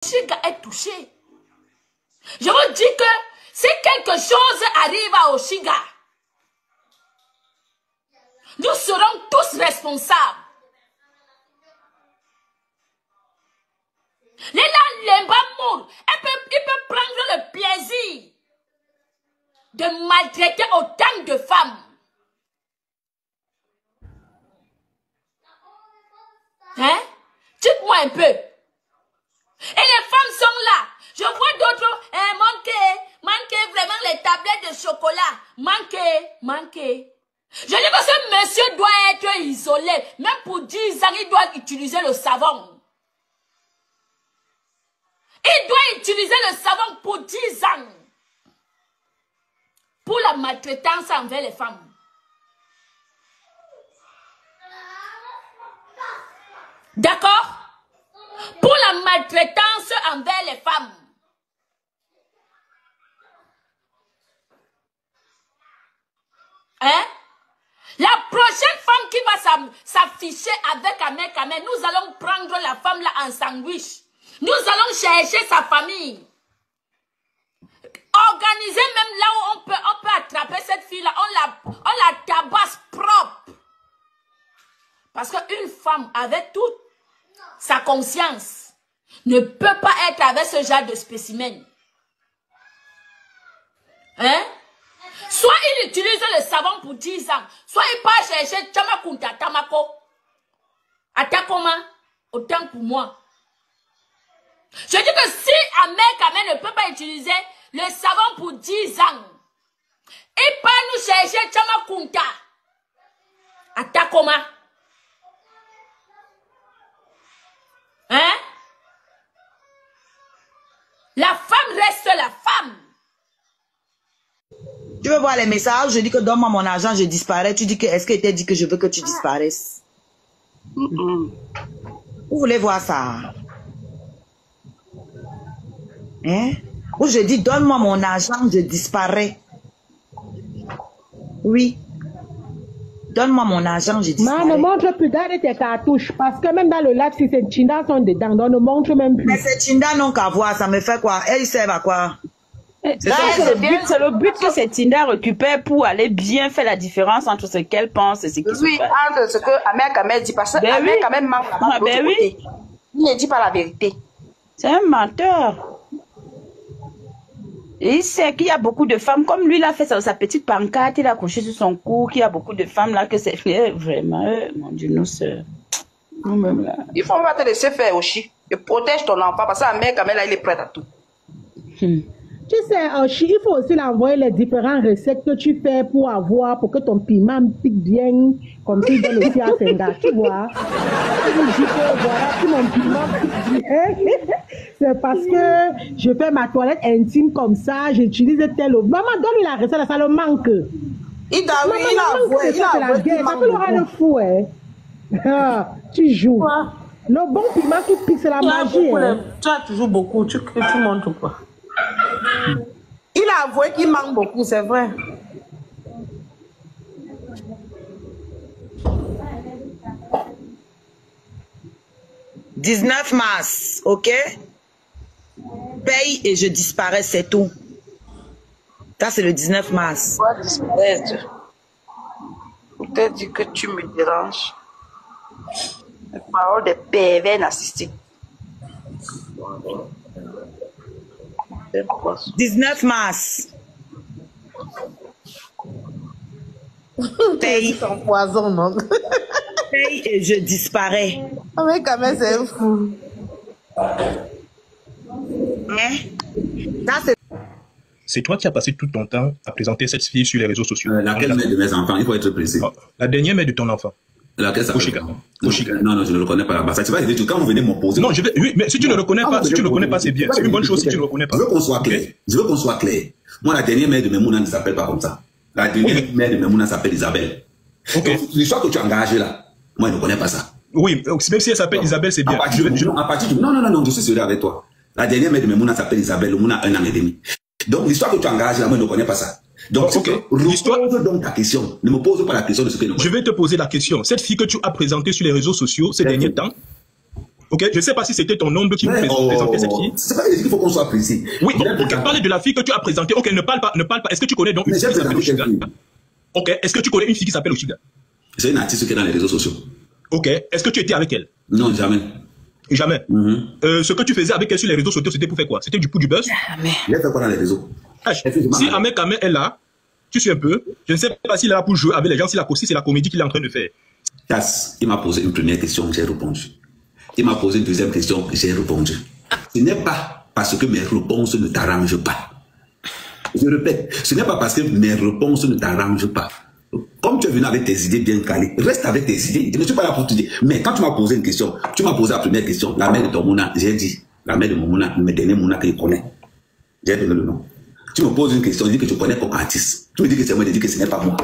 Oshiga est touché. Je vous dis que si quelque chose arrive à Oshiga, nous serons tous responsables. Il peut prendre le plaisir de maltraiter autant de femmes. Hein? Dites-moi un peu. Et les femmes sont là. Je vois d'autres manquer vraiment les tablettes de chocolat. Manquer. Je dis que ce monsieur doit être isolé. Même pour 10 ans, il doit utiliser le savon. Il doit utiliser le savon pour 10 ans. Pour la maltraitance envers les femmes. D'accord? Pour la maltraitance envers les femmes. Hein? La prochaine femme qui va s'afficher avec Amé, nous allons prendre la femme là en sandwich. Nous allons chercher sa famille. Organiser même là où on peut attraper cette fille-là. On la tabasse propre. Parce qu'une femme avec toute sa conscience ne peut pas être avec ce genre de spécimen. Hein? Soit il utilise le savon pour 10 ans, soit il part chercher Chamakunta Tamako. Atakoma, autant pour moi. Je dis que si Amé ne peut pas utiliser le savon pour 10 ans, il part nous chercher Chamakunta. Atakoma. Hein? La femme reste la femme. Tu veux voir les messages? Je dis que donne-moi mon argent, je disparais. Tu dis que est-ce qu'il t'a dit que je veux que tu disparaisses? Vous voulez voir ça? Hein? Ou je dis donne-moi mon argent, je disparais. Oui. Donne-moi mon argent, je disparais. Ne montre plus, garde tes cartouches. Parce que même dans le lac, si ces Chindas sont dedans, donc ne montre même plus. Mais ces Chindas n'ont qu'à voir, ça me fait quoi? Elles servent à quoi? C'est le but que ces Tinda récupèrent pour aller bien faire la différence entre ce qu'elle pense et ce qui se passe. Oui, entre ce que Amé Kamel dit, parce que Amé Kamel ment là-bas de l'autre côté. Il ne dit pas la vérité. C'est un menteur. Et il sait qu'il y a beaucoup de femmes, comme lui, il a fait sa petite pancarte, il a couché sur son cou, qu'il y a beaucoup de femmes là, que c'est vraiment, mon Dieu, nos sœurs. Nous-mêmes là. Il faut pas te laisser faire aussi. Et protège ton enfant, parce que Amé Kamel là, il est prêt à tout. Tu sais, il faut aussi l'envoyer les différentes recettes que tu fais pour que ton piment pique bien, comme tu donnes aussi à Senga, tu vois. Tu me dis que voilà, si mon piment pique bien, c'est parce que je fais ma toilette intime comme ça, j'utilise tel eau. Maman, donne-lui la recette, ça le manque. Il a avoué, ça peut le rendre fou, hein. Tu joues. Le bon piment qui pique, c'est la magie. Tu as toujours beaucoup, tu montres quoi? Il a avoué qu'il manque beaucoup, c'est vrai. « 19 mars, ok? Paye et je disparais, c'est tout. » Ça, c'est le 19 mars. Tu dois disparaître. Pour te dire que tu me déranges. Les paroles des pervers narcissiques. 19 mars. Paye. Ton poison, non? Paye et je disparais. Ah, mais quand même, c'est un fou. Hein? C'est toi qui as passé tout ton temps à présenter cette fille sur les réseaux sociaux. Laquelle mère de mes enfants? Il faut être précis. La dernière mère de ton enfant. Laquelle ça? Oshiga. Non, je ne le connais pas là-bas. C'est pas évident. Quand vous venez m'opposer. Non, oui, mais si tu ne le connais pas, c'est bien. C'est une bonne chose si tu ne le connais pas. Je veux qu'on soit clair. Je veux qu'on soit clair. Moi, la dernière mère de Memouna ne s'appelle pas comme ça. La dernière mère de Memouna s'appelle Isabelle. L'histoire que tu as engagée là, moi, je ne connais pas ça. Oui, même si elle s'appelle Isabelle, c'est bien. Non, je suis sérieux avec toi. La dernière mère de Memouna s'appelle Isabelle. Memouna a 1 an et demi. Donc, l'histoire que tu as engagée là, moi, je ne connais pas ça. Donc, repose donc ta question. Ne me pose pas la question de ce que je vais te poser la question. Cette fille que tu as présentée sur les réseaux sociaux ces derniers temps, Ok, je ne sais pas si c'était ton ombre qui vous présentait cette fille. C'est pas qu'il faut qu'on soit précis. Oui, bon, ok, parle de la fille que tu as présentée. Ok, ne parle pas. Est-ce que tu connais donc une fille qui s'appelle Oshiga? Ok, est-ce que tu connais une fille qui s'appelle Oshiga? C'est une artiste qui est dans les réseaux sociaux. Ok, est-ce que tu étais avec elle? Non, jamais. Jamais. Ce que tu faisais avec elle sur les réseaux sociaux, c'était pour faire quoi? C'était du buzz? Jamais. Il a fait quoi dans les réseaux? Si Ahmed Kamel est là, tu suis un peu, je ne sais pas s'il est là pour jouer avec les gens, si c'est la comédie qu'il est en train de faire. Il m'a posé une première question, j'ai répondu. Il m'a posé une deuxième question, j'ai répondu. Ce n'est pas parce que mes réponses ne t'arrangent pas. Je répète, ce n'est pas parce que mes réponses ne t'arrangent pas. Comme tu es venu avec tes idées bien calées, reste avec tes idées. Je ne suis pas là pour te dire. Mais quand tu m'as posé une question, tu m'as posé la première question, la mère de ton Mouna, j'ai dit, la mère de mon Mouna, me donner Mouna que je connais. J'ai donné le nom. Tu me poses une question, je dis que tu connais comme artiste. Tu me dis que c'est moi, je dis que ce n'est pas moi.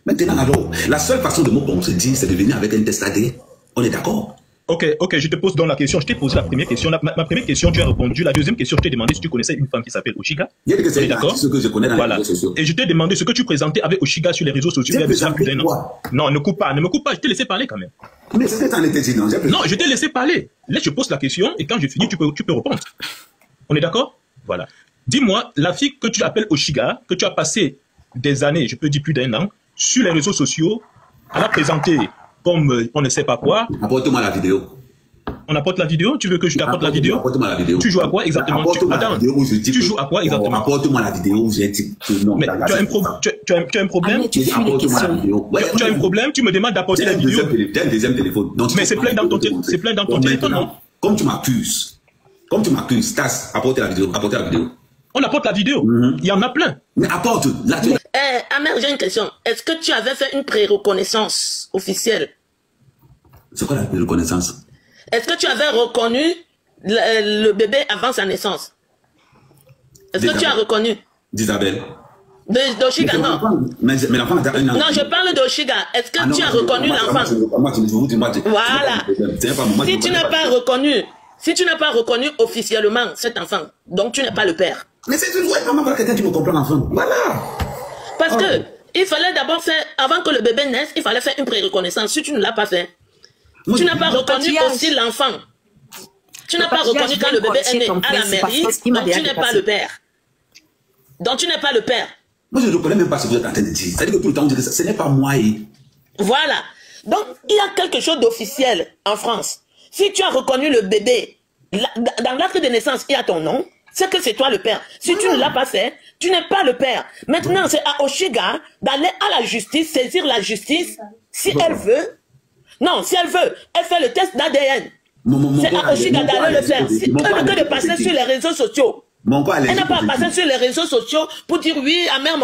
Maintenant, alors, la seule façon de me se dire, c'est de venir avec un test ADN. On est d'accord? Ok, je te pose donc la question. Je t'ai posé la première question. Ma première question, tu as répondu. La deuxième question, je t'ai demandé si tu connaissais une femme qui s'appelle Oshiga. Il y a que c'est ce que je connais dans les réseaux sociaux. Et je t'ai demandé ce que tu présentais avec Oshiga sur les réseaux sociaux. Il y a déjà plus d'un an. Non, ne me coupe pas. Je t'ai laissé parler quand même. Mais c'est ce que tu en étais dit, non? Non, je t'ai laissé parler. Là, je pose la question et quand je finis, tu peux répondre. On est d'accord? Voilà. Dis-moi, la fille que tu appelles Oshiga, que tu as passé des années, je peux dire plus d'un an, sur les réseaux sociaux, elle a présenté comme on ne sait pas quoi. Apporte-moi la vidéo. On apporte la vidéo? Tu veux que je t'apporte la vidéo? Apporte-moi la vidéo. Tu joues à quoi exactement? Tu joues à quoi exactement? Apporte-moi la vidéo où j'ai dit que non. Mais tu as un problème? Tu as un problème? Tu me demandes d'apporter la vidéo? J'ai un deuxième téléphone. Mais c'est plein dans ton téléphone, non? Comme tu m'accuses, Stas, apporte la vidéo. On apporte la vidéo. Il y en a plein. Mais apporte. Ahmed, j'ai une question. Est-ce que tu avais fait une pré-reconnaissance officielle? C'est quoi la pré-reconnaissance? Est-ce que tu avais reconnu le bébé avant sa naissance? Est-ce que tu as reconnu? D'Isabelle. D'Oshiga, non. Mais l'enfant a un an. Non, je parle d'Oshiga. Est-ce que tu as reconnu l'enfant? Voilà. Si tu n'as pas reconnu officiellement cet enfant, donc tu n'es pas le père. Mais c'est une vraie maman, quelqu'un qui me comprend l'enfant. Voilà. Parce que il fallait d'abord faire, avant que le bébé naisse, il fallait faire une pré-reconnaissance. Si tu ne l'as pas fait, tu n'as pas reconnu aussi l'enfant. Tu n'as pas reconnu quand le bébé est né à la mairie, donc tu n'es pas le père. Moi, je ne reconnais même pas ce que vous êtes en train de dire. C'est-à-dire que tout le temps, on dit que ce n'est pas moi. Voilà. Donc, il y a quelque chose d'officiel en France. Si tu as reconnu le bébé, dans l'acte de naissance, il y a ton nom, c'est que c'est toi le père. Si tu ne l'as pas fait, tu n'es pas le père. Maintenant, c'est à Oshiga d'aller à la justice, saisir la justice, si elle veut. Non, si elle veut, elle fait le test d'ADN. C'est à Oshiga d'aller le faire. Au lieu que de passer sur les réseaux sociaux. Elle n'a pas passé sur les réseaux sociaux pour dire oui, Ahmed,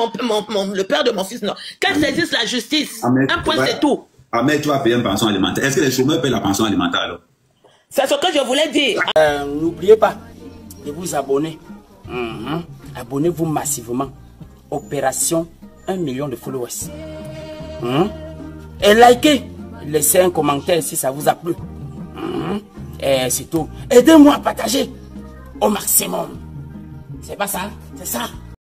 le père de mon fils, non. Qu'elle saisisse la justice. Un point, c'est tout. Ahmed, tu vas payer une pension alimentaire. Est-ce que les chômeurs payent la pension alimentaire alors? C'est ce que je voulais dire. N'oubliez pas de vous abonner. Abonnez-vous massivement. Opération 1 million de followers. Et likez. Laissez un commentaire si ça vous a plu. Et c'est tout. Aidez-moi à partager au maximum. C'est pas ça? C'est ça.